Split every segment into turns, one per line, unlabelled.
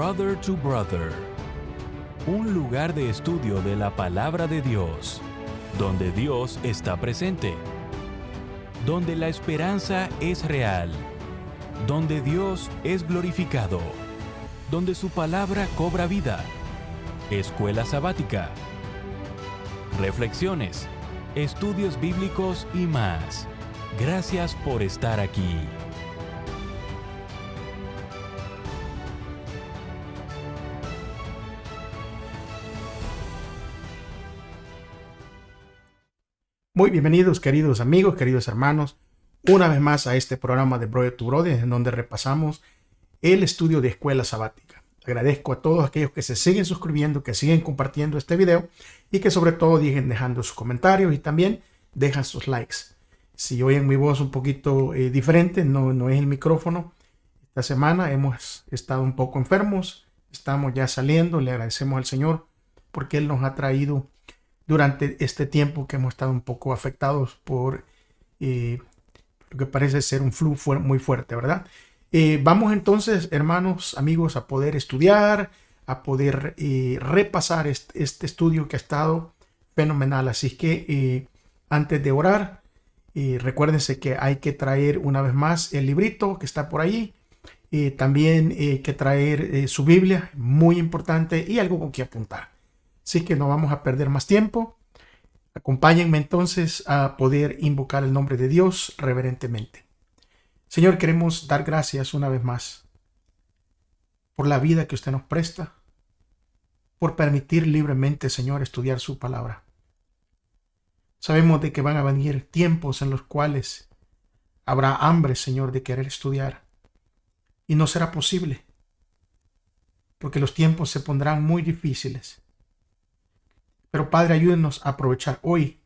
Brother to Brother, un lugar de estudio de la palabra de Dios, donde Dios está presente, donde la esperanza es real, donde Dios es glorificado, donde su palabra cobra vida. Escuela sabática, reflexiones, estudios bíblicos y más. Gracias por estar aquí.
Muy bienvenidos, queridos amigos, queridos hermanos, una vez más a este programa de Brother to Brother, en donde repasamos el estudio de escuela sabática. Agradezco a todos aquellos que se siguen suscribiendo, que siguen compartiendo este video y que sobre todo siguen dejando sus comentarios y también dejan sus likes. Si oyen mi voz un poquito diferente, no es el micrófono. Esta semana hemos estado un poco enfermos, estamos ya saliendo, le agradecemos al Señor porque Él nos ha traído durante este tiempo que hemos estado un poco afectados por lo que parece ser un flu muy fuerte, ¿verdad? Vamos entonces, hermanos, amigos, a poder estudiar, a poder repasar este estudio que ha estado fenomenal. Así que antes de orar, recuérdense que hay que traer una vez más el librito que está por ahí. También que traer su Biblia, muy importante, y algo con que apuntar. Así que no vamos a perder más tiempo. Acompáñenme entonces a poder invocar el nombre de Dios reverentemente. Señor, queremos dar gracias una vez más por la vida que usted nos presta, por permitir libremente, Señor, estudiar su palabra. Sabemos de que van a venir tiempos en los cuales habrá hambre, Señor, de querer estudiar, y no será posible, porque los tiempos se pondrán muy difíciles. Pero Padre, ayúdenos a aprovechar hoy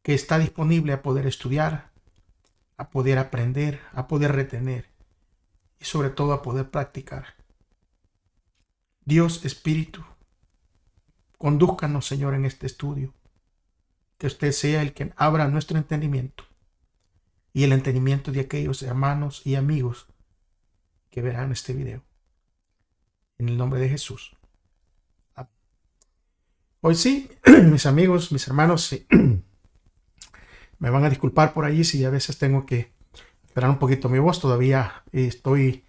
que está disponible a poder estudiar, a poder aprender, a poder retener y sobre todo a poder practicar. Dios Espíritu, condúzcanos, Señor, en este estudio. Que usted sea el que abra nuestro entendimiento y el entendimiento de aquellos hermanos y amigos que verán este video. En el nombre de Jesús. Hoy sí, mis amigos, mis hermanos, sí. Me van a disculpar por ahí si a veces tengo que esperar un poquito mi voz. Todavía estoy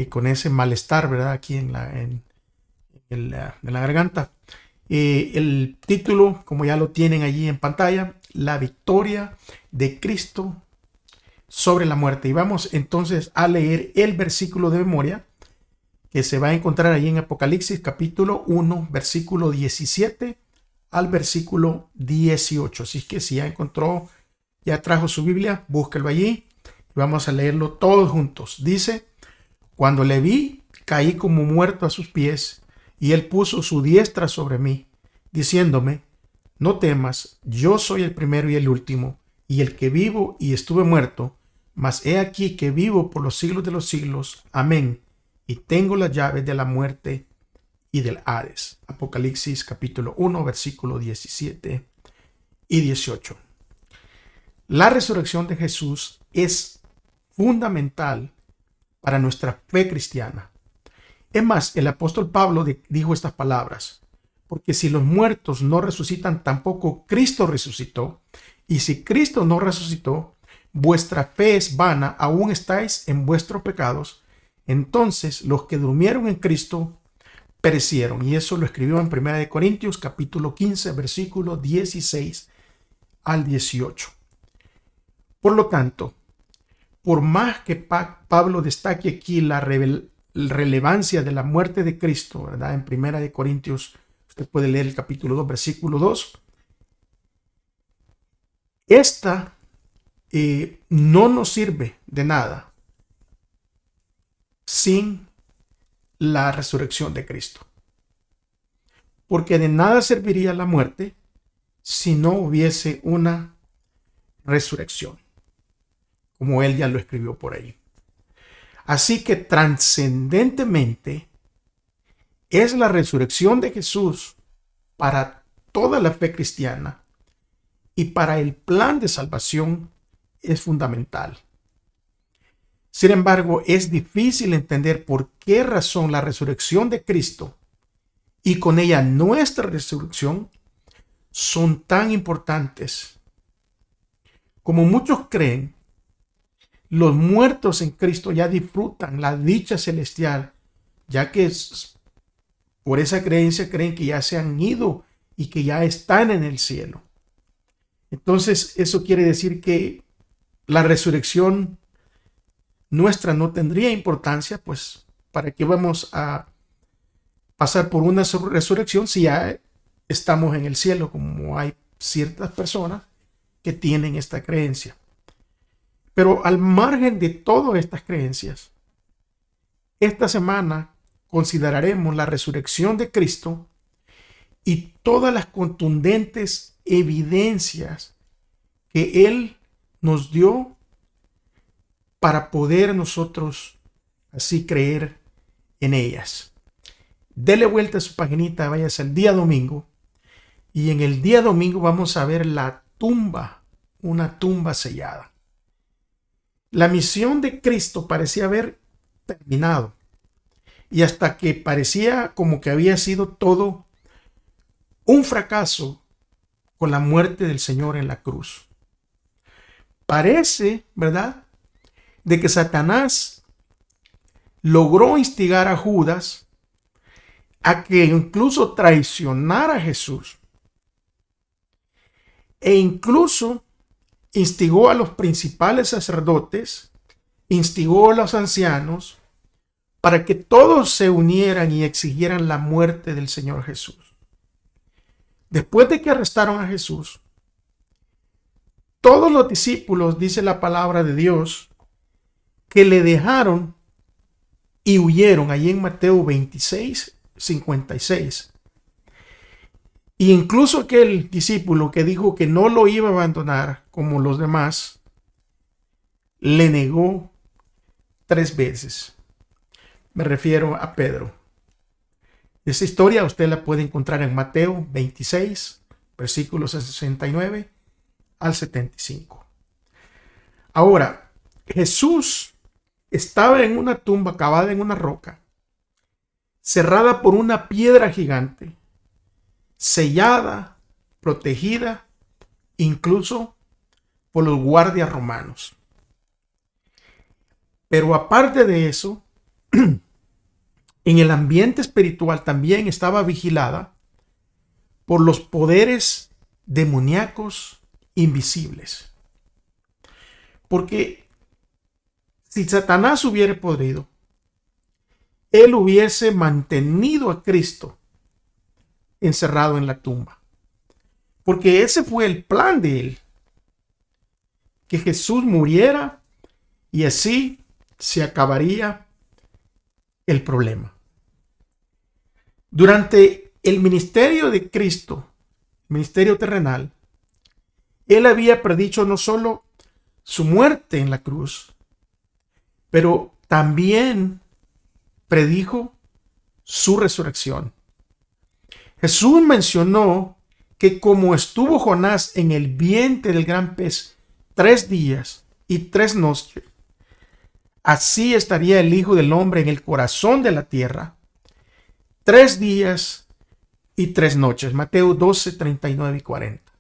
con ese malestar, ¿verdad? Aquí en la garganta. El título, como ya lo tienen allí en pantalla, La victoria de Cristo sobre la muerte. Y vamos entonces a leer el versículo de memoria que se va a encontrar allí en Apocalipsis capítulo 1, versículo 17 al versículo 18. Así que si ya encontró, ya trajo su Biblia, búsquelo allí y vamos a leerlo todos juntos. Dice: cuando le vi, caí como muerto a sus pies, y él puso su diestra sobre mí, diciéndome: no temas, yo soy el primero y el último, y el que vivo y estuve muerto, mas he aquí que vivo por los siglos de los siglos. Amén. Y tengo las llaves de la muerte y del Hades. Apocalipsis capítulo 1, versículo 17 y 18. La resurrección de Jesús es fundamental para nuestra fe cristiana. Es más, el apóstol Pablo dijo estas palabras: porque si los muertos no resucitan, tampoco Cristo resucitó. Y si Cristo no resucitó, vuestra fe es vana, aún estáis en vuestros pecados. Entonces los que durmieron en Cristo perecieron. Y eso lo escribió en 1 Corintios capítulo 15, versículo 16 al 18. Por lo tanto, por más que Pablo destaque aquí la relevancia de la muerte de Cristo, ¿verdad? En 1 Corintios, usted puede leer el capítulo 2, versículo 2. Esta no nos sirve de nada sin la resurrección de Cristo. Porque de nada serviría la muerte si no hubiese una resurrección, como él ya lo escribió por ahí. Así que trascendentemente es la resurrección de Jesús para toda la fe cristiana y para el plan de salvación es fundamental. Sin embargo, es difícil entender por qué razón la resurrección de Cristo y con ella nuestra resurrección son tan importantes. Como muchos creen, los muertos en Cristo ya disfrutan la dicha celestial, ya que por esa creencia creen que ya se han ido y que ya están en el cielo. Entonces, eso quiere decir que la resurrección nuestra no tendría importancia, pues, ¿para qué vamos a pasar por una resurrección si ya estamos en el cielo? Como hay ciertas personas que tienen esta creencia. Pero al margen de todas estas creencias, esta semana consideraremos la resurrección de Cristo y todas las contundentes evidencias que Él nos dio para poder nosotros así creer en ellas. Dele vuelta a su paginita, váyase al día domingo, y en el día domingo vamos a ver la tumba, una tumba sellada. La misión de Cristo parecía haber terminado, y hasta que parecía como que había sido todo un fracaso con la muerte del Señor en la cruz. Parece, ¿verdad?, de que Satanás logró instigar a Judas a que incluso traicionara a Jesús. E incluso instigó a los principales sacerdotes, instigó a los ancianos, para que todos se unieran y exigieran la muerte del Señor Jesús. Después de que arrestaron a Jesús, todos los discípulos, dice la palabra de Dios, que le dejaron y huyeron, allí en Mateo 26, 56. Y incluso aquel discípulo que dijo que no lo iba a abandonar como los demás, le negó 3 veces. Me refiero a Pedro. Esa historia usted la puede encontrar en Mateo 26, versículos 69 al 75. Ahora, Jesús estaba en una tumba cavada en una roca, cerrada por una piedra gigante, sellada, protegida, incluso por los guardias romanos. Pero aparte de eso, en el ambiente espiritual también estaba vigilada por los poderes demoníacos invisibles. Porque si Satanás hubiera podido, él hubiese mantenido a Cristo encerrado en la tumba. Porque ese fue el plan de él. Que Jesús muriera y así se acabaría el problema. Durante el ministerio de Cristo, ministerio terrenal, él había predicho no solo su muerte en la cruz, pero también predijo su resurrección. Jesús mencionó que como estuvo Jonás en el vientre del gran pez 3 días y 3 noches, así estaría el Hijo del Hombre en el corazón de la tierra 3 días y 3 noches. Mateo 12, 39 y 40.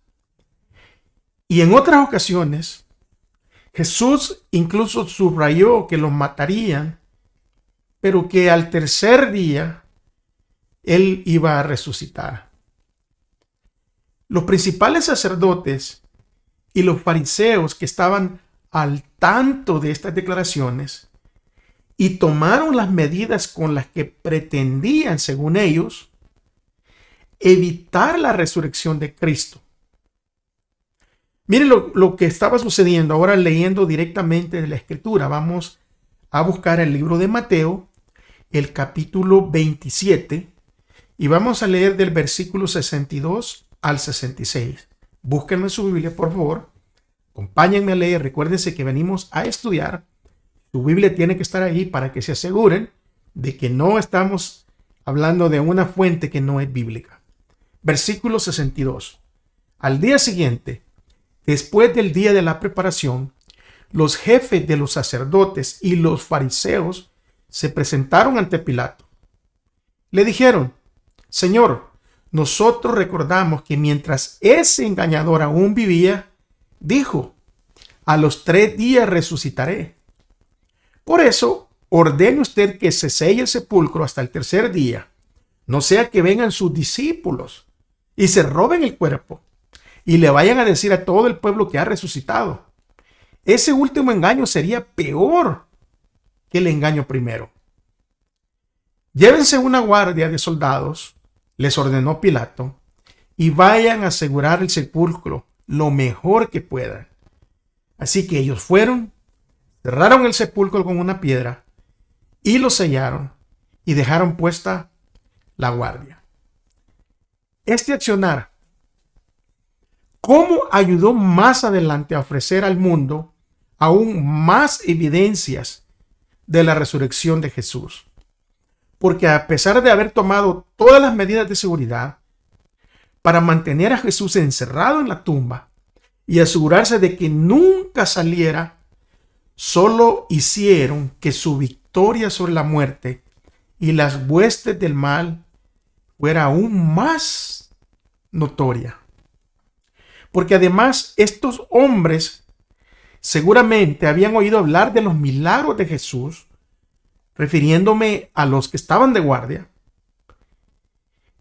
Y en otras ocasiones, Jesús incluso subrayó que los matarían, pero que al tercer día Él iba a resucitar. Los principales sacerdotes y los fariseos que estaban al tanto de estas declaraciones y tomaron las medidas con las que pretendían, según ellos, evitar la resurrección de Cristo. Miren lo que estaba sucediendo ahora leyendo directamente de la Escritura. Vamos a buscar el libro de Mateo, el capítulo 27, y vamos a leer del versículo 62 al 66. Búsquenlo en su Biblia, por favor. Acompáñenme a leer. Recuérdense que venimos a estudiar. Su Biblia tiene que estar ahí para que se aseguren de que no estamos hablando de una fuente que no es bíblica. Versículo 62. Al día siguiente, después del día de la preparación, los jefes de los sacerdotes y los fariseos se presentaron ante Pilato. Le dijeron: Señor, nosotros recordamos que mientras ese engañador aún vivía, dijo: a los 3 días resucitaré. Por eso, ordene usted que se selle el sepulcro hasta el 3er día, no sea que vengan sus discípulos y se roben el cuerpo y le vayan a decir a todo el pueblo que ha resucitado. Ese último engaño sería peor que el engaño primero. Llévense una guardia de soldados, les ordenó Pilato, y vayan a asegurar el sepulcro lo mejor que puedan. Así que ellos fueron, cerraron el sepulcro con una piedra y lo sellaron y dejaron puesta la guardia. Este accionar, ¿cómo ayudó más adelante a ofrecer al mundo aún más evidencias de la resurrección de Jesús? Porque a pesar de haber tomado todas las medidas de seguridad para mantener a Jesús encerrado en la tumba y asegurarse de que nunca saliera, solo hicieron que su victoria sobre la muerte y las huestes del mal fuera aún más notoria. Porque además estos hombres seguramente habían oído hablar de los milagros de Jesús, refiriéndome a los que estaban de guardia.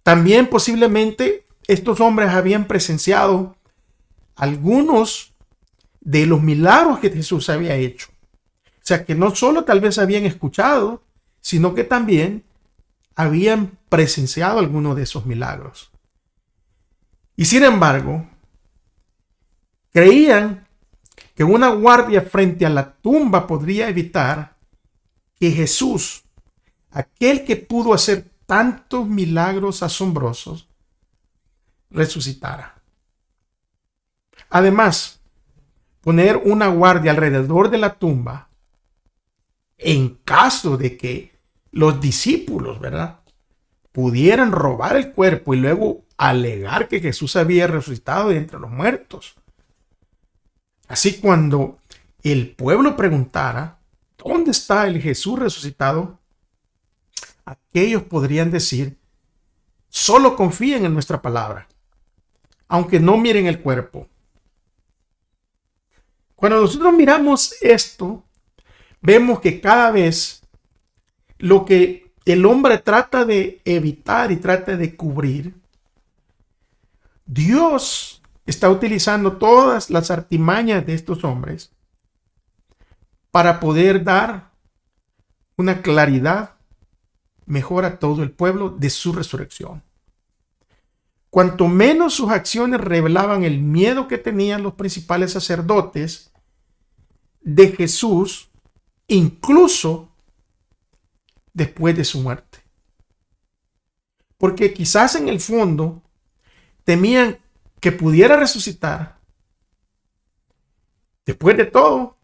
También posiblemente estos hombres habían presenciado algunos de los milagros que Jesús había hecho. O sea que no solo tal vez habían escuchado, sino que también habían presenciado algunos de esos milagros. Y sin embargo, creían que una guardia frente a la tumba podría evitar que Jesús, aquel que pudo hacer tantos milagros asombrosos, resucitara. Además, poner una guardia alrededor de la tumba en caso de que los discípulos, ¿verdad?, pudieran robar el cuerpo y luego alegar que Jesús había resucitado de entre los muertos. Así, cuando el pueblo preguntara: ¿dónde está el Jesús resucitado?, aquellos podrían decir: solo confíen en nuestra palabra, aunque no miren el cuerpo. Cuando nosotros miramos esto, vemos que cada vez lo que el hombre trata de evitar y trata de cubrir, Dios está utilizando todas las artimañas de estos hombres para poder dar una claridad mejor a todo el pueblo de su resurrección. Cuanto menos sus acciones revelaban el miedo que tenían los principales sacerdotes de Jesús, incluso después de su muerte. Porque quizás en el fondo temían que pudiera resucitar. Después de todo,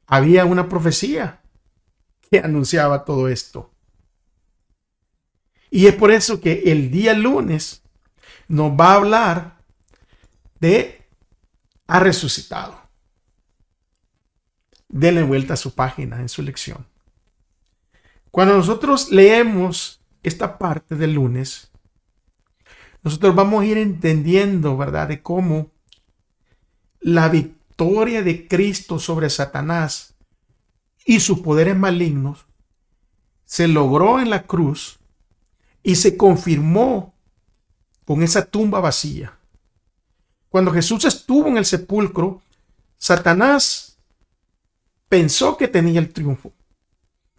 había una profecía que anunciaba todo esto. Y es por eso que el día lunes nos va a hablar de ha resucitado. Denle vuelta a su página en su lección. Cuando nosotros leemos esta parte del lunes, nosotros vamos a ir entendiendo, ¿verdad?, de cómo la victoria de Cristo sobre Satanás y sus poderes malignos se logró en la cruz y se confirmó con esa tumba vacía. Cuando Jesús estuvo en el sepulcro, Satanás pensó que tenía el triunfo.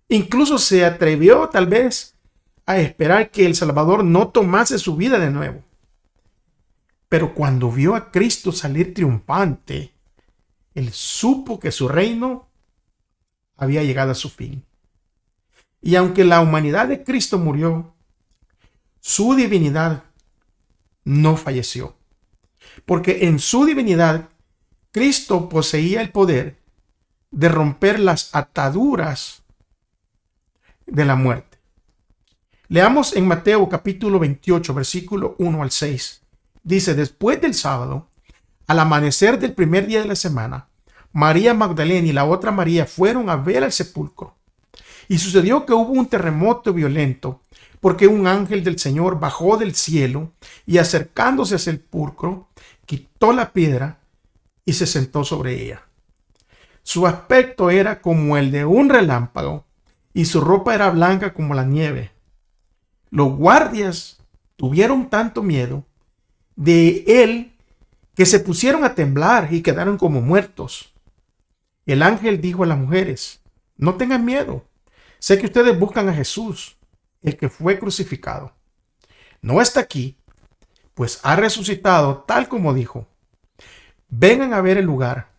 Incluso se atrevió tal vez a esperar que el Salvador no tomase su vida de nuevo. Pero cuando vio a Cristo salir triunfante, él supo que su reino había llegado a su fin. Y aunque la humanidad de Cristo murió, su divinidad no falleció. Porque en su divinidad, Cristo poseía el poder de romper las ataduras de la muerte. Leamos en Mateo capítulo 28, versículo 1 al 6. Dice: después del sábado, al amanecer del primer día de la semana, María Magdalena y la otra María fueron a ver al sepulcro. Y sucedió que hubo un terremoto violento, porque un ángel del Señor bajó del cielo y acercándose al sepulcro, quitó la piedra y se sentó sobre ella. Su aspecto era como el de un relámpago y su ropa era blanca como la nieve. Los guardias tuvieron tanto miedo de él que se pusieron a temblar y quedaron como muertos. El ángel dijo a las mujeres: no tengan miedo. Sé que ustedes buscan a Jesús, el que fue crucificado. No está aquí, pues ha resucitado tal como dijo. Vengan a ver el lugar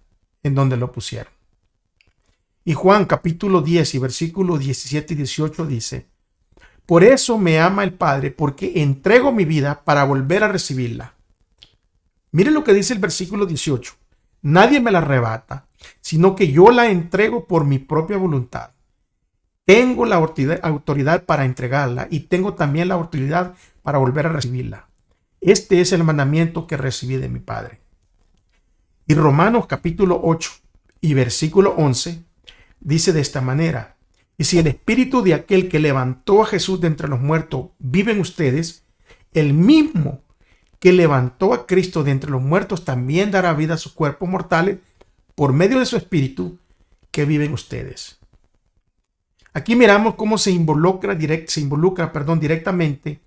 en donde lo pusieron. Y Juan capítulo 10 y versículos 17 y 18 dice: por eso me ama el Padre, porque entrego mi vida para volver a recibirla. Miren lo que dice el versículo 18. Nadie me la arrebata, sino que yo la entrego por mi propia voluntad. Tengo la autoridad para entregarla y tengo también la autoridad para volver a recibirla. Este es el mandamiento que recibí de mi Padre. Y Romanos capítulo 8 y versículo 11 dice de esta manera: y si el espíritu de aquel que levantó a Jesús de entre los muertos vive en ustedes, el mismo que levantó a Cristo de entre los muertos también dará vida a sus cuerpos mortales por medio de su espíritu que vive en ustedes. Aquí miramos cómo se involucra directamente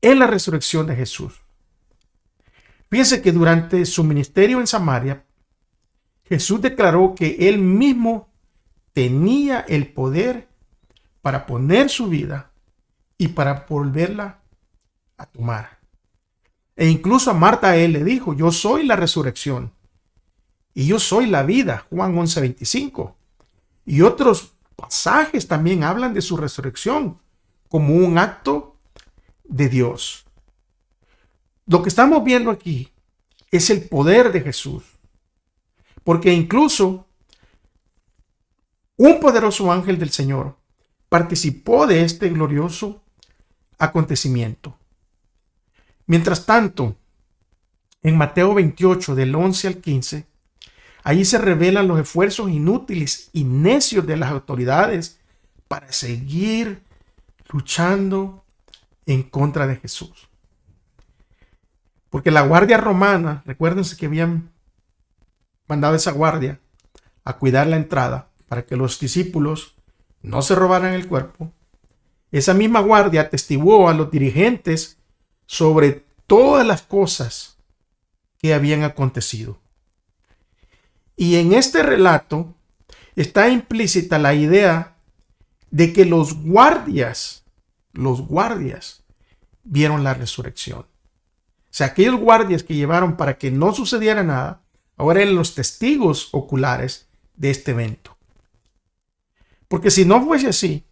en la resurrección de Jesús. Fíjense que durante su ministerio en Samaria, Jesús declaró que él mismo tenía el poder para poner su vida y para volverla a tomar. E incluso a Marta él le dijo: yo soy la resurrección y yo soy la vida, Juan 11:25. Y otros pasajes también hablan de su resurrección como un acto de Dios. Lo que estamos viendo aquí es el poder de Jesús, porque incluso un poderoso ángel del Señor participó de este glorioso acontecimiento. Mientras tanto, en Mateo 28, del 11 al 15, allí se revelan los esfuerzos inútiles y necios de las autoridades para seguir luchando en contra de Jesús. Porque la guardia romana, recuérdense que habían mandado esa guardia a cuidar la entrada para que los discípulos no se robaran el cuerpo. Esa misma guardia atestiguó a los dirigentes sobre todas las cosas que habían acontecido. Y en este relato está implícita la idea de que los guardias vieron la resurrección. O sea, aquellos guardias que llevaron para que no sucediera nada, ahora eran los testigos oculares de este evento. Porque si no fuese así,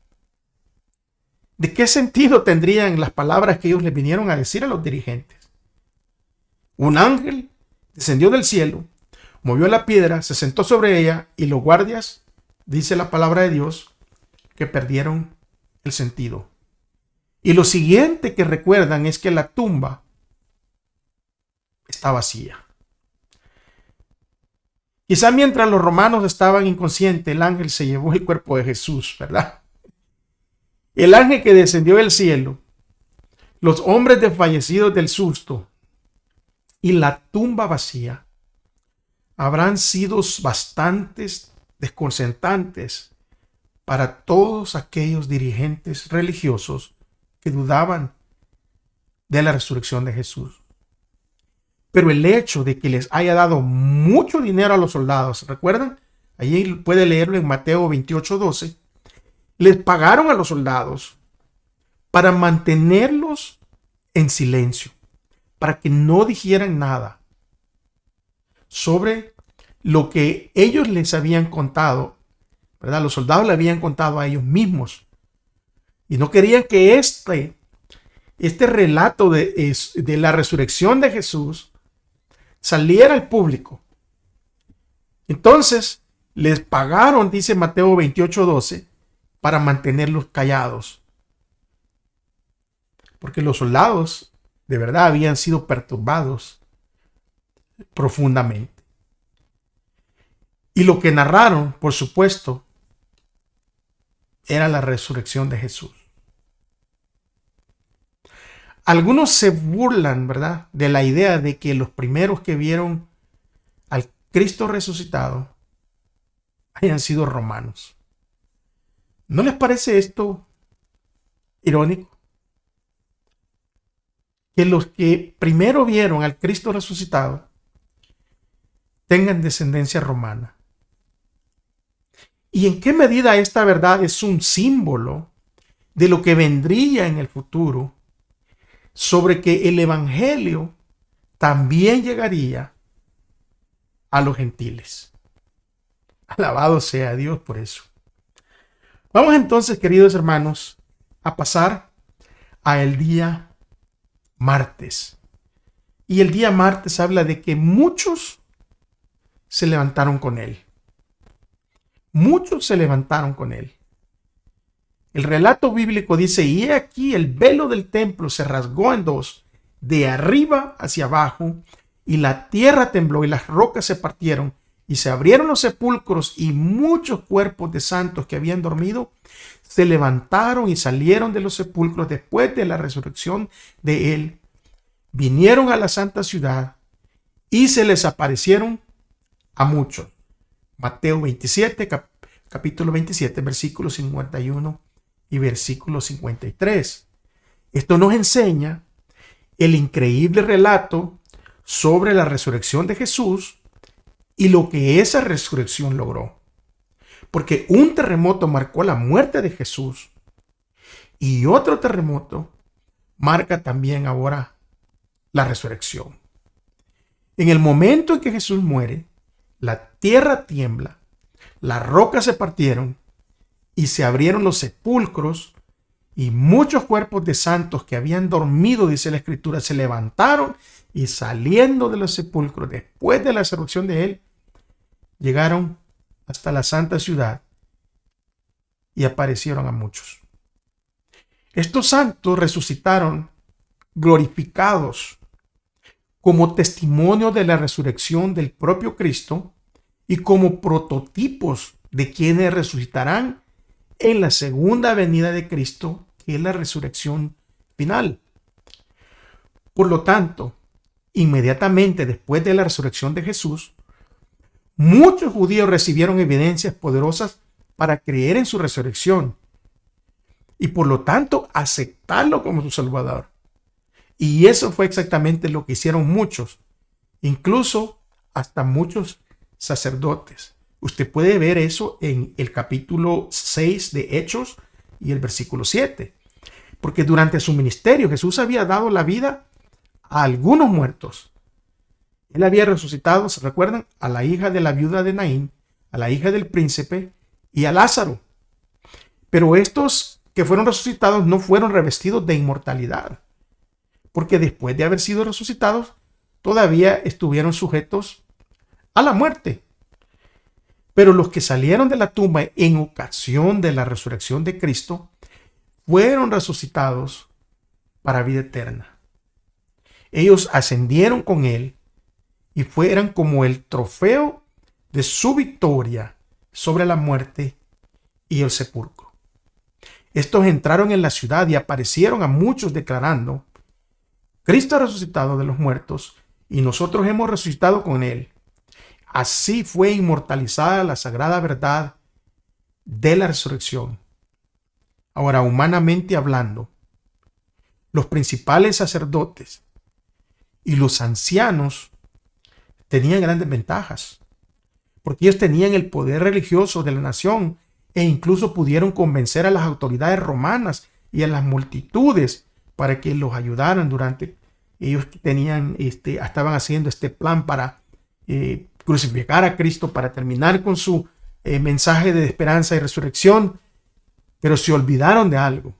¿de qué sentido tendrían las palabras que ellos le vinieron a decir a los dirigentes? Un ángel descendió del cielo, movió la piedra, se sentó sobre ella y los guardias, dice la palabra de Dios, que perdieron el sentido. Y lo siguiente que recuerdan es que la tumba está vacía. Quizá mientras los romanos estaban inconscientes, el ángel se llevó el cuerpo de Jesús, ¿verdad? El ángel que descendió del cielo, los hombres desfallecidos del susto y la tumba vacía habrán sido bastantes desconcertantes para todos aquellos dirigentes religiosos que dudaban de la resurrección de Jesús. Pero el hecho de que les haya dado mucho dinero a los soldados, ¿recuerdan? Allí puede leerlo en Mateo 28:12. Les pagaron a los soldados para mantenerlos en silencio, para que no dijeran nada sobre lo que ellos les habían contado, ¿verdad? Los soldados le habían contado a ellos mismos. Y no querían que este relato de la resurrección de Jesús saliera al público. Entonces, les pagaron, dice Mateo 28:12, para mantenerlos callados. Porque los soldados de verdad habían sido perturbados profundamente. Y lo que narraron, por supuesto, era la resurrección de Jesús. Algunos se burlan, ¿verdad?, de la idea de que los primeros que vieron al Cristo resucitado hayan sido romanos. ¿No les parece esto irónico? Que los que primero vieron al Cristo resucitado tengan descendencia romana. ¿Y en qué medida esta verdad es un símbolo de lo que vendría en el futuro, sobre que el evangelio también llegaría a los gentiles? Alabado sea Dios por eso. Vamos entonces, queridos hermanos, a pasar a el día martes. Y el día martes habla de que muchos se levantaron con él. Muchos se levantaron con él. El relato bíblico dice: y he aquí el velo del templo se rasgó en dos, de arriba hacia abajo, y la tierra tembló y las rocas se partieron, y se abrieron los sepulcros, y muchos cuerpos de santos que habían dormido se levantaron y salieron de los sepulcros después de la resurrección de él. Vinieron a la santa ciudad y se les aparecieron a muchos. Mateo 27, capítulo 27, versículo 51 y versículo 53. Esto nos enseña el increíble relato sobre la resurrección de Jesús y lo que esa resurrección logró. Porque un terremoto marcó la muerte de Jesús y otro terremoto marca también ahora la resurrección. En el momento en que Jesús muere, la tierra tiembla, las rocas se partieron y se abrieron los sepulcros, y muchos cuerpos de santos que habían dormido, dice la Escritura, se levantaron y saliendo de los sepulcros después de la resurrección de él, llegaron hasta la santa ciudad y aparecieron a muchos. Estos santos resucitaron glorificados como testimonio de la resurrección del propio Cristo y como prototipos de quienes resucitarán en la segunda venida de Cristo, que es la resurrección final. Por lo tanto, inmediatamente después de la resurrección de Jesús, muchos judíos recibieron evidencias poderosas para creer en su resurrección y por lo tanto aceptarlo como su Salvador. Y eso fue exactamente lo que hicieron muchos, incluso hasta muchos sacerdotes. Usted puede ver eso en el capítulo 6 de Hechos y el versículo 7. Porque durante su ministerio Jesús había dado la vida a algunos muertos. Él había resucitado, ¿se recuerdan?, a la hija de la viuda de Naín, a la hija del príncipe y a Lázaro. Pero estos que fueron resucitados no fueron revestidos de inmortalidad, porque después de haber sido resucitados, todavía estuvieron sujetos a la muerte. Pero los que salieron de la tumba en ocasión de la resurrección de Cristo fueron resucitados para vida eterna. Ellos ascendieron con él y fueron como el trofeo de su victoria sobre la muerte y el sepulcro. Estos entraron en la ciudad y aparecieron a muchos declarando: Cristo ha resucitado de los muertos y nosotros hemos resucitado con él. Así fue inmortalizada la sagrada verdad de la resurrección. Ahora, humanamente hablando, los principales sacerdotes y los ancianos tenían grandes ventajas, porque ellos tenían el poder religioso de la nación e incluso pudieron convencer a las autoridades romanas y a las multitudes para que los ayudaran durante. Ellos tenían, estaban haciendo este plan para crucificar a Cristo, para terminar con su mensaje de esperanza y resurrección, pero se olvidaron de algo: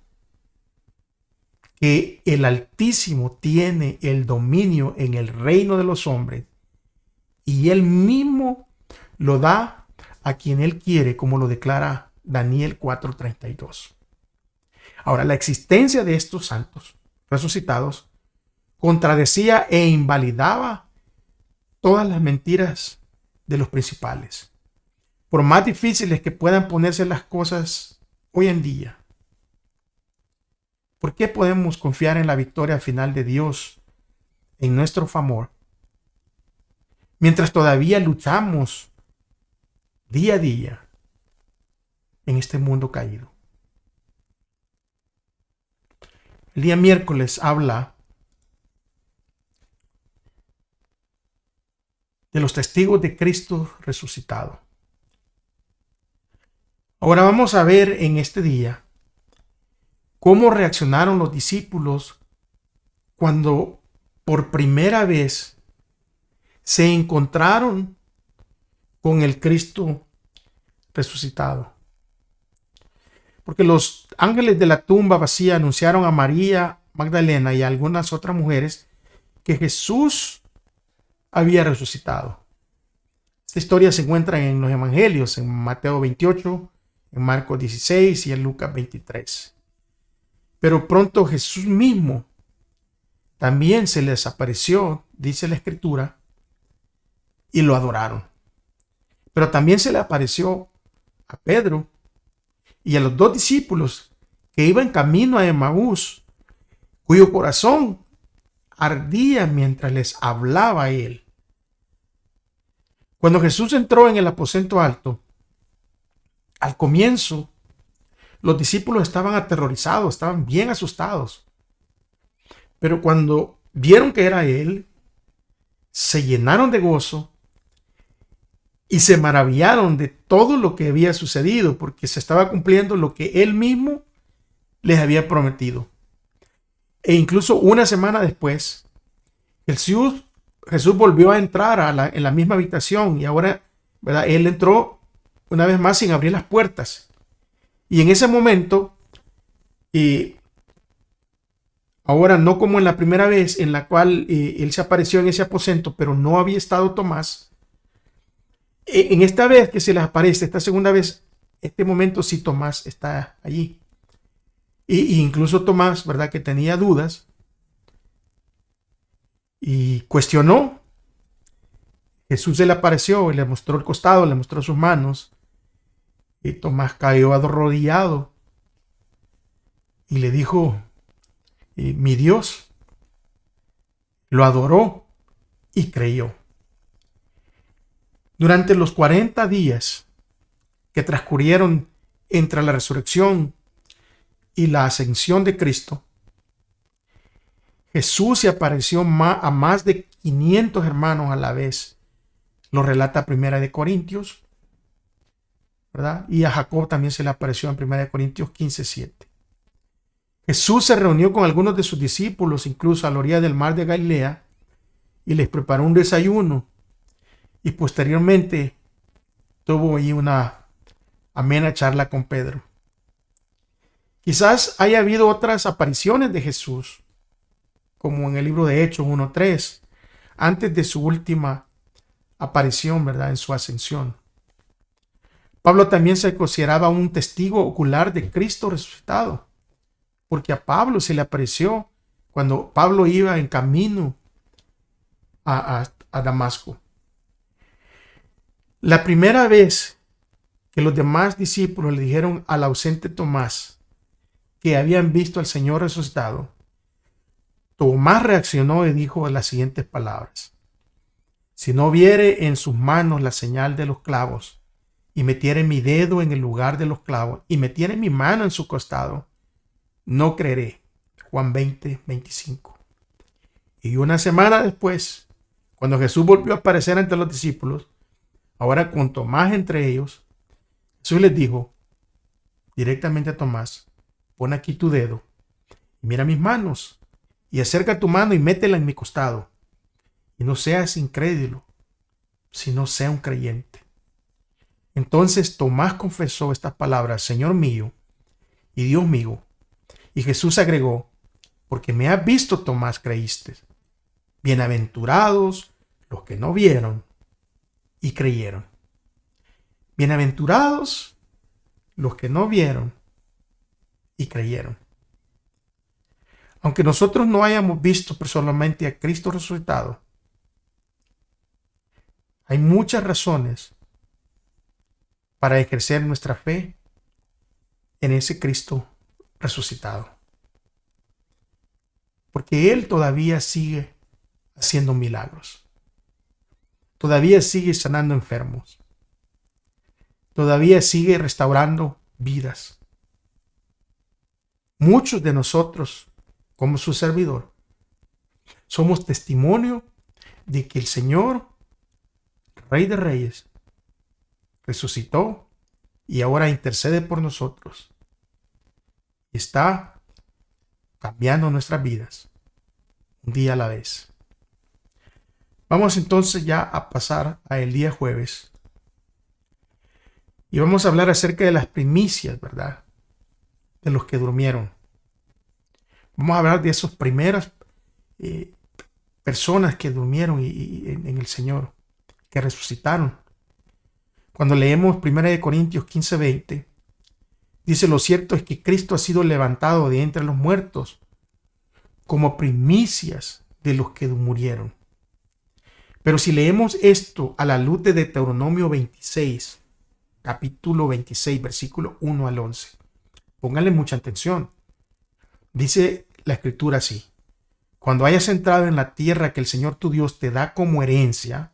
que el Altísimo tiene el dominio en el reino de los hombres y él mismo lo da a quien él quiere, como lo declara Daniel 4:32. Ahora, la existencia de estos santos resucitados contradecía e invalidaba todas las mentiras de los principales. por más difíciles que puedan ponerse las cosas hoy en día, ¿por qué podemos confiar en la victoria final de Dios en nuestro favor mientras todavía luchamos día a día en este mundo caído? El día miércoles habla de los testigos de Cristo resucitado. Ahora vamos a ver en este día cómo reaccionaron los discípulos cuando por primera vez se encontraron con el Cristo resucitado. Porque los ángeles de la tumba vacía anunciaron a María Magdalena y a algunas otras mujeres que Jesús había resucitado. Esta historia se encuentra en los evangelios, en Mateo 28, en Marcos 16 y en Lucas 23. Pero pronto Jesús mismo también se les apareció, dice la Escritura, y lo adoraron. Pero también se le apareció a Pedro y a los dos discípulos que iban camino a Emaús, cuyo corazón ardía mientras les hablaba a él. Cuando Jesús entró en el aposento alto, al comienzo, los discípulos estaban aterrorizados, estaban bien asustados. Pero cuando vieron que era él, se llenaron de gozo y se maravillaron de todo lo que había sucedido, porque se estaba cumpliendo lo que él mismo les había prometido. E incluso una semana después, Jesús volvió a entrar en la misma habitación y ahora, ¿verdad?, él entró una vez más sin abrir las puertas. Y en ese momento, ahora no como en la primera vez en la cual él se apareció en ese aposento, pero no había estado Tomás. En esta vez que se les aparece, esta segunda vez, este momento sí Tomás está allí. Y incluso Tomás, ¿verdad?, que tenía dudas y cuestionó. Jesús se le apareció y le mostró el costado, le mostró sus manos. Y Tomás cayó arrodillado y le dijo, mi Dios. Lo adoró y creyó. Durante los 40 días que transcurrieron entre la resurrección y la ascensión de Cristo, Jesús se apareció a más de 500 hermanos a la vez. Lo relata Primera de Corintios, ¿verdad? Y a Jacob también se le apareció en 1 Corintios 15:7. Jesús se reunió con algunos de sus discípulos, incluso a la orilla del mar de Galilea, y les preparó un desayuno. Y posteriormente tuvo ahí una amena charla con Pedro. Quizás haya habido otras apariciones de Jesús, como en el libro de Hechos 1:3, antes de su última aparición, ¿verdad?, en su ascensión. Pablo también se consideraba un testigo ocular de Cristo resucitado, porque a Pablo se le apareció cuando Pablo iba en camino a Damasco. La primera vez que los demás discípulos le dijeron al ausente Tomás que habían visto al Señor resucitado, Tomás reaccionó y dijo las siguientes palabras: si no viere en sus manos la señal de los clavos, y metiere mi dedo en el lugar de los clavos, y metiere mi mano en su costado, no creeré. Juan 20:25. Y una semana después, cuando Jesús volvió a aparecer ante los discípulos, ahora con Tomás entre ellos, Jesús les dijo directamente a Tomás: pon aquí tu dedo y mira mis manos, y acerca tu mano y métela en mi costado, y no seas incrédulo, sino sea un creyente. Entonces Tomás confesó estas palabras: Señor mío y Dios mío. Y Jesús agregó: porque me has visto, Tomás, creíste. Bienaventurados los que no vieron y creyeron. Bienaventurados los que no vieron y creyeron. Aunque nosotros no hayamos visto personalmente a Cristo resucitado, hay muchas razones para ejercer nuestra fe en ese Cristo resucitado. Porque Él todavía sigue haciendo milagros. Todavía sigue sanando enfermos. Todavía sigue restaurando vidas. Muchos de nosotros, como su servidor, somos testimonio de que el Señor, Rey de Reyes, resucitó y ahora intercede por nosotros. Está cambiando nuestras vidas, un día a la vez. Vamos entonces ya a pasar al día jueves. Y vamos a hablar acerca de las primicias, ¿verdad? De los que durmieron. Vamos a hablar de esas primeras personas que durmieron en el Señor, que resucitaron. Cuando leemos 1 Corintios 15:20, dice: lo cierto es que Cristo ha sido levantado de entre los muertos como primicias de los que murieron. Pero si leemos esto a la luz de Deuteronomio 26, capítulo 26, versículo 1 al 11, pónganle mucha atención. Dice la escritura así: cuando hayas entrado en la tierra que el Señor tu Dios te da como herencia,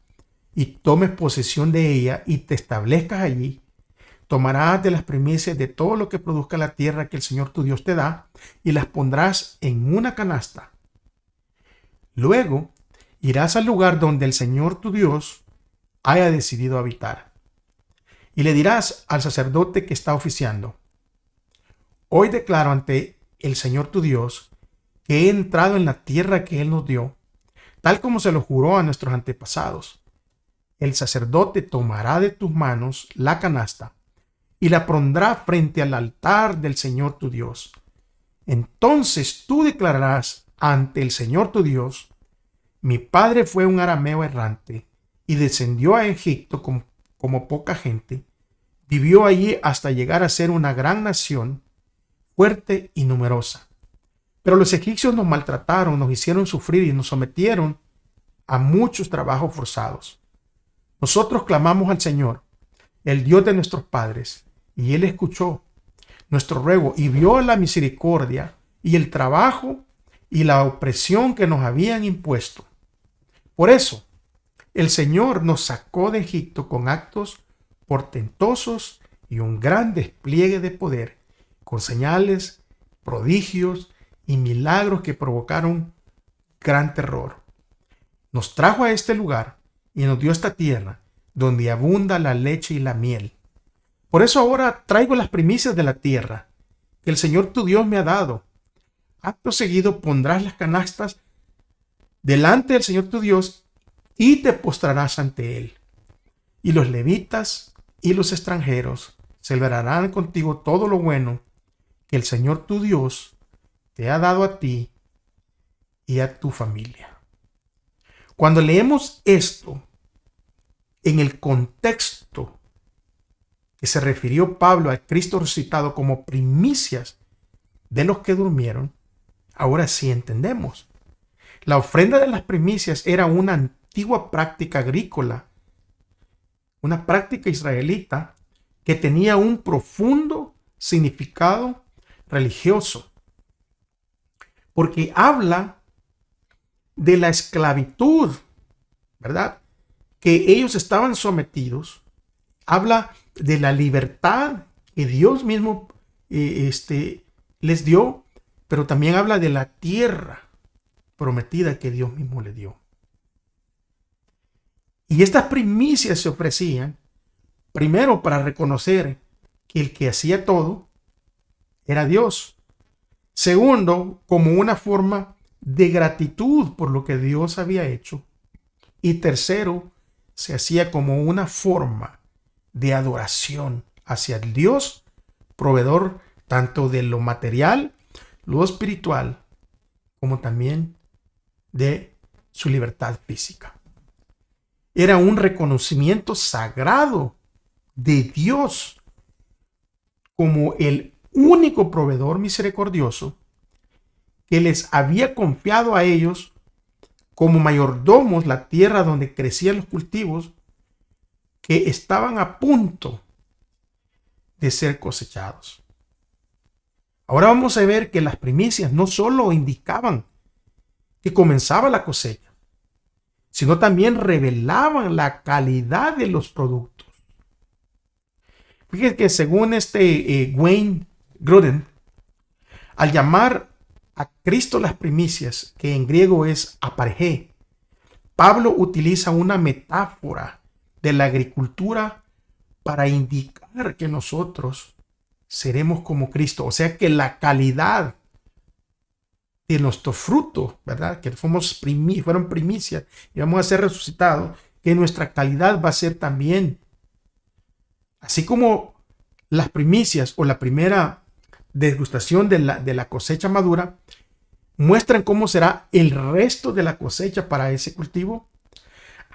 y tomes posesión de ella y te establezcas allí, tomarás de las primicias de todo lo que produzca la tierra que el Señor tu Dios te da, y las pondrás en una canasta. Luego irás al lugar donde el Señor tu Dios haya decidido habitar, y le dirás al sacerdote que está oficiando: hoy declaro ante el Señor tu Dios que he entrado en la tierra que Él nos dio, tal como se lo juró a nuestros antepasados. El sacerdote tomará de tus manos la canasta y la pondrá frente al altar del Señor tu Dios. Entonces tú declararás ante el Señor tu Dios: mi padre fue un arameo errante y descendió a Egipto como poca gente. Vivió allí hasta llegar a ser una gran nación, fuerte y numerosa. Pero los egipcios nos maltrataron, nos hicieron sufrir y nos sometieron a muchos trabajos forzados. Nosotros clamamos al Señor, el Dios de nuestros padres, y Él escuchó nuestro ruego y vio la misericordia y el trabajo y la opresión que nos habían impuesto. Por eso, el Señor nos sacó de Egipto con actos portentosos y un gran despliegue de poder, con señales, prodigios y milagros que provocaron gran terror. Nos trajo a este lugar y nos dio esta tierra donde abunda la leche y la miel. Por eso ahora traigo las primicias de la tierra que el Señor tu Dios me ha dado. Acto seguido pondrás las canastas delante del Señor tu Dios y te postrarás ante Él. Y los levitas y los extranjeros celebrarán contigo todo lo bueno que el Señor tu Dios te ha dado a ti y a tu familia. Cuando leemos esto en el contexto que se refirió Pablo a Cristo resucitado como primicias de los que durmieron, ahora sí entendemos. La ofrenda de las primicias era una antigua práctica agrícola, una práctica israelita que tenía un profundo significado religioso, porque habla de la esclavitud, ¿verdad?, que ellos estaban sometidos. Habla de la libertad que Dios mismo les dio, pero también habla de la tierra prometida que Dios mismo le dio. Y estas primicias se ofrecían primero para reconocer que el que hacía todo era Dios. Segundo, como una forma de gratitud por lo que Dios había hecho. Y tercero, se hacía como una forma de adoración hacia el Dios, proveedor tanto de lo material, lo espiritual, como también de su libertad física. Era un reconocimiento sagrado de Dios como el único proveedor misericordioso que les había confiado a ellos como mayordomos la tierra donde crecían los cultivos, que estaban a punto de ser cosechados. Ahora vamos a ver que las primicias no solo indicaban que comenzaba la cosecha, sino también revelaban la calidad de los productos. Fíjense que según Wayne Grudem, al llamar a Cristo las primicias, que en griego es aparejé, Pablo utiliza una metáfora de la agricultura para indicar que nosotros seremos como Cristo. O sea que la calidad de nuestro fruto, ¿verdad? Que fueron primicias y vamos a ser resucitados, que nuestra calidad va a ser también, así como las primicias o la primera degustación de la cosecha madura, muestran cómo será el resto de la cosecha para ese cultivo.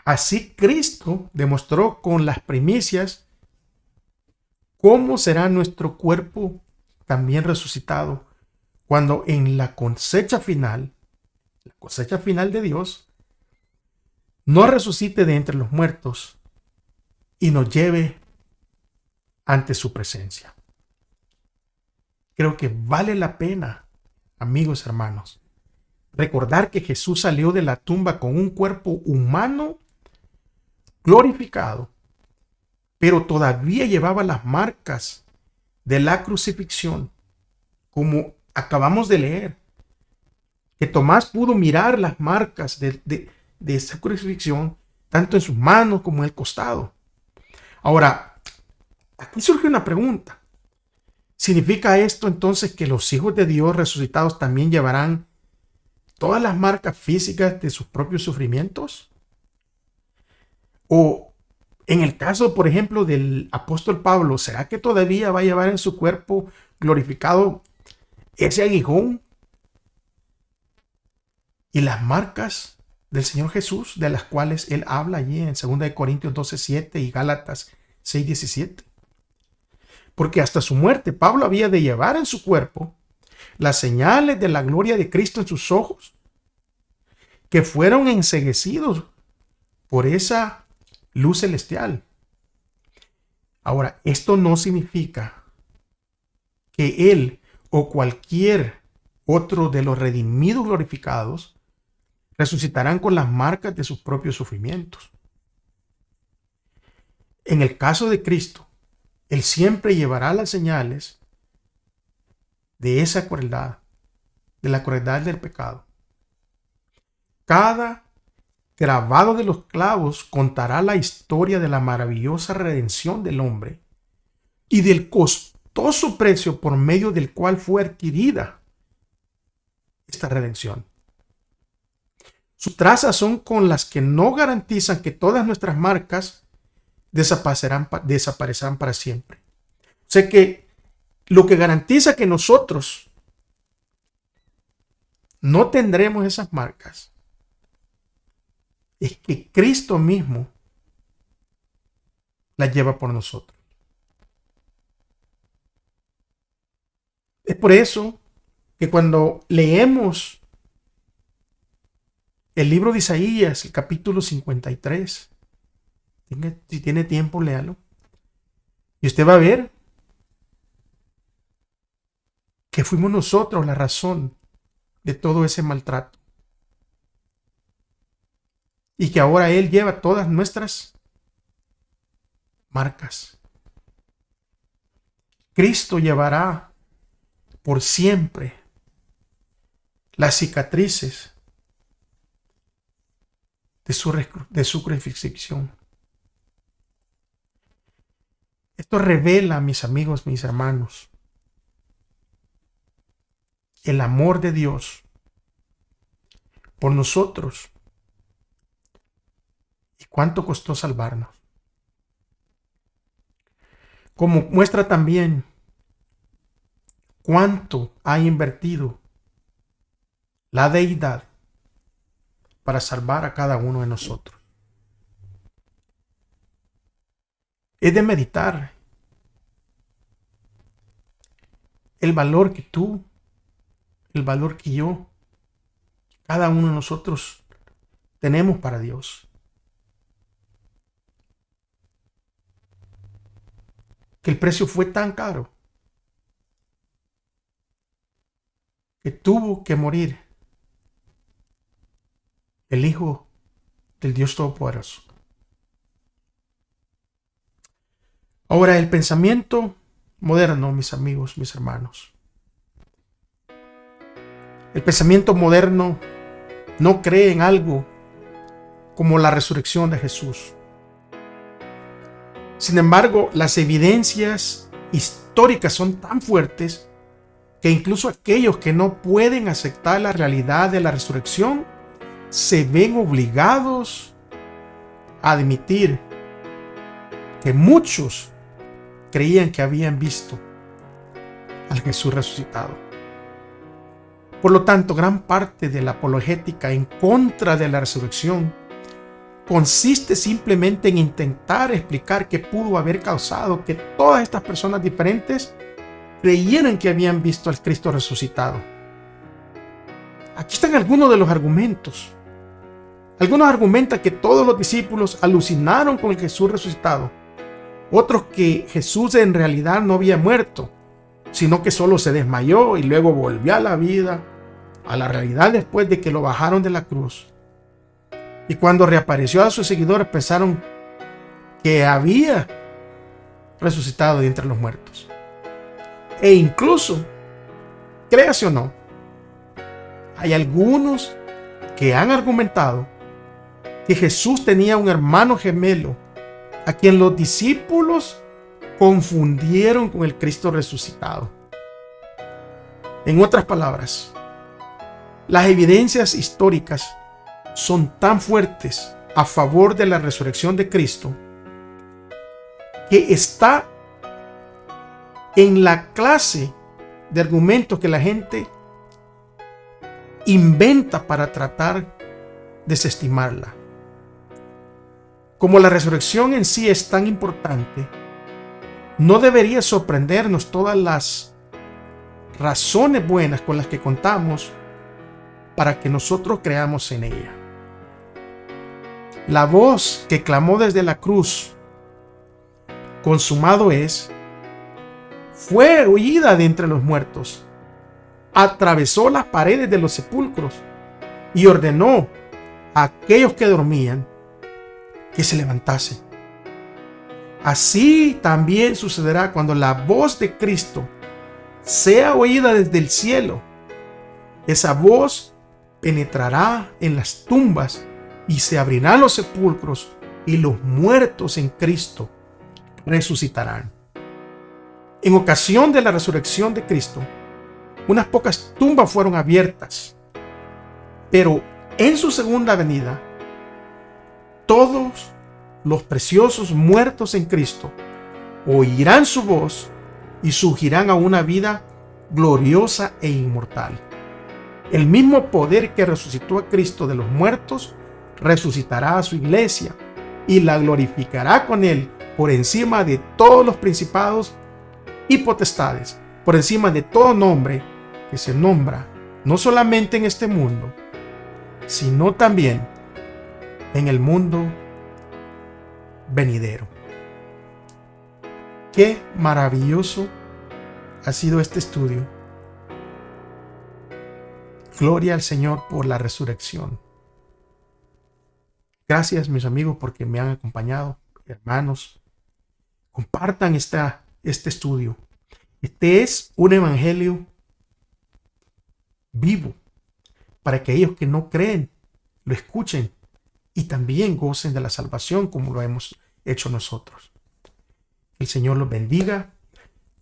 Así Cristo demostró con las primicias cómo será nuestro cuerpo también resucitado cuando en la cosecha final de Dios, nos resucite de entre los muertos y nos lleve ante su presencia. Creo que vale la pena, amigos, hermanos, recordar que Jesús salió de la tumba con un cuerpo humano glorificado, pero todavía llevaba las marcas de la crucifixión, como acabamos de leer, que Tomás pudo mirar las marcas de esa crucifixión, tanto en sus manos como en el costado. Ahora, aquí surge una pregunta. ¿Significa esto entonces que los hijos de Dios resucitados también llevarán todas las marcas físicas de sus propios sufrimientos? O en el caso, por ejemplo, del apóstol Pablo, ¿será que todavía va a llevar en su cuerpo glorificado ese aguijón y las marcas del Señor Jesús, de las cuales él habla allí en 2 Corintios 12:7 y Gálatas 6:17? Porque hasta su muerte Pablo había de llevar en su cuerpo las señales de la gloria de Cristo en sus ojos, que fueron enceguecidos por esa luz celestial. Ahora, esto no significa que él o cualquier otro de los redimidos glorificados resucitarán con las marcas de sus propios sufrimientos. En el caso de Cristo, él siempre llevará las señales de esa crueldad, de la crueldad del pecado. Cada grabado de los clavos contará la historia de la maravillosa redención del hombre y del costoso precio por medio del cual fue adquirida esta redención. Sus trazas son con las que no garantizan que todas nuestras marcas desaparecerán para siempre. O sea que lo que garantiza que nosotros no tendremos esas marcas es que Cristo mismo las lleva por nosotros. Es por eso que cuando leemos el libro de Isaías, el capítulo 53, si tiene tiempo, léalo, y usted va a ver que fuimos nosotros la razón de todo ese maltrato. Y que ahora Él lleva todas nuestras marcas. Cristo llevará por siempre las cicatrices de su crucifixión. Esto revela, mis amigos, mis hermanos, el amor de Dios por nosotros y cuánto costó salvarnos. Como muestra también cuánto ha invertido la deidad para salvar a cada uno de nosotros. Es de meditar el valor que tú, el valor que yo, cada uno de nosotros tenemos para Dios. que el precio fue tan caro que tuvo que morir el Hijo del Dios Todopoderoso. Ahora, el pensamiento moderno, mis amigos, mis hermanos, el pensamiento moderno no cree en algo como la resurrección de Jesús. Sin embargo, las evidencias históricas son tan fuertes que incluso aquellos que no pueden aceptar la realidad de la resurrección se ven obligados a admitir que muchos creían que habían visto al Jesús resucitado. Por lo tanto, gran parte de la apologética en contra de la resurrección consiste simplemente en intentar explicar qué pudo haber causado que todas estas personas diferentes creyeran que habían visto al Cristo resucitado. Aquí están algunos de los argumentos. Algunos argumentan que todos los discípulos alucinaron con el Jesús resucitado. Otros que Jesús en realidad no había muerto, sino que solo se desmayó y luego volvió a la vida, a la realidad después de que lo bajaron de la cruz. Y cuando reapareció a sus seguidores pensaron que había resucitado de entre los muertos. E incluso, créase o no, hay algunos que han argumentado que Jesús tenía un hermano gemelo a quien los discípulos confundieron con el Cristo resucitado. En otras palabras, las evidencias históricas son tan fuertes a favor de la resurrección de Cristo que está en la clase de argumentos que la gente inventa para tratar de desestimarla. Como la resurrección en sí es tan importante, no debería sorprendernos todas las razones buenas con las que contamos para que nosotros creamos en ella. La voz que clamó desde la cruz, consumado es, fue oída de entre los muertos, atravesó las paredes de los sepulcros y ordenó a aquellos que dormían que se levantasen. Así también sucederá cuando la voz de Cristo sea oída desde el cielo. Esa voz penetrará en las tumbas y se abrirán los sepulcros y los muertos en Cristo resucitarán. En ocasión de la resurrección de Cristo, unas pocas tumbas fueron abiertas, pero en su segunda venida, todos los preciosos muertos en Cristo oirán su voz y surgirán a una vida gloriosa e inmortal. El mismo poder que resucitó a Cristo de los muertos resucitará a su iglesia y la glorificará con él por encima de todos los principados y potestades, por encima de todo nombre que se nombra, no solamente en este mundo, sino también en el mundo venidero. Qué maravilloso ha sido este estudio. Gloria al Señor por la resurrección. Gracias, mis amigos, porque me han acompañado. Hermanos, compartan este estudio. Este es un evangelio vivo para que aquellos que no creen lo escuchen y también gocen de la salvación como lo hemos hecho nosotros. El Señor los bendiga.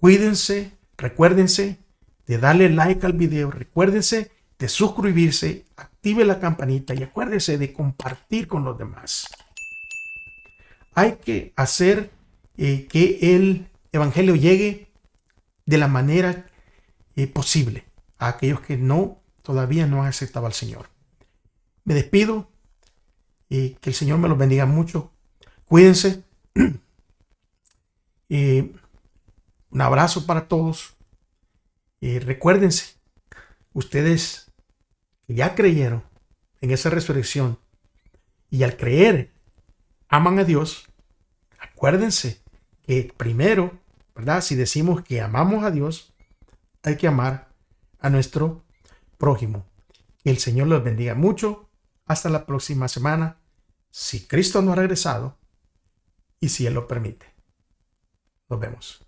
Cuídense, recuérdense de darle like al video, recuérdense de suscribirse, active la campanita y acuérdense de compartir con los demás. Hay que hacer que el evangelio llegue de la manera posible a aquellos que todavía no han aceptado al Señor. Me despido y que el Señor me los bendiga mucho. Cuídense. Un abrazo para todos. Recuérdense, ustedes que ya creyeron en esa resurrección y al creer aman a Dios, acuérdense que primero ¿verdad? Si decimos que amamos a Dios, hay que amar a nuestro prójimo. Que el Señor los bendiga mucho. Hasta la próxima semana, si Cristo no ha regresado y si Él lo permite. Nos vemos.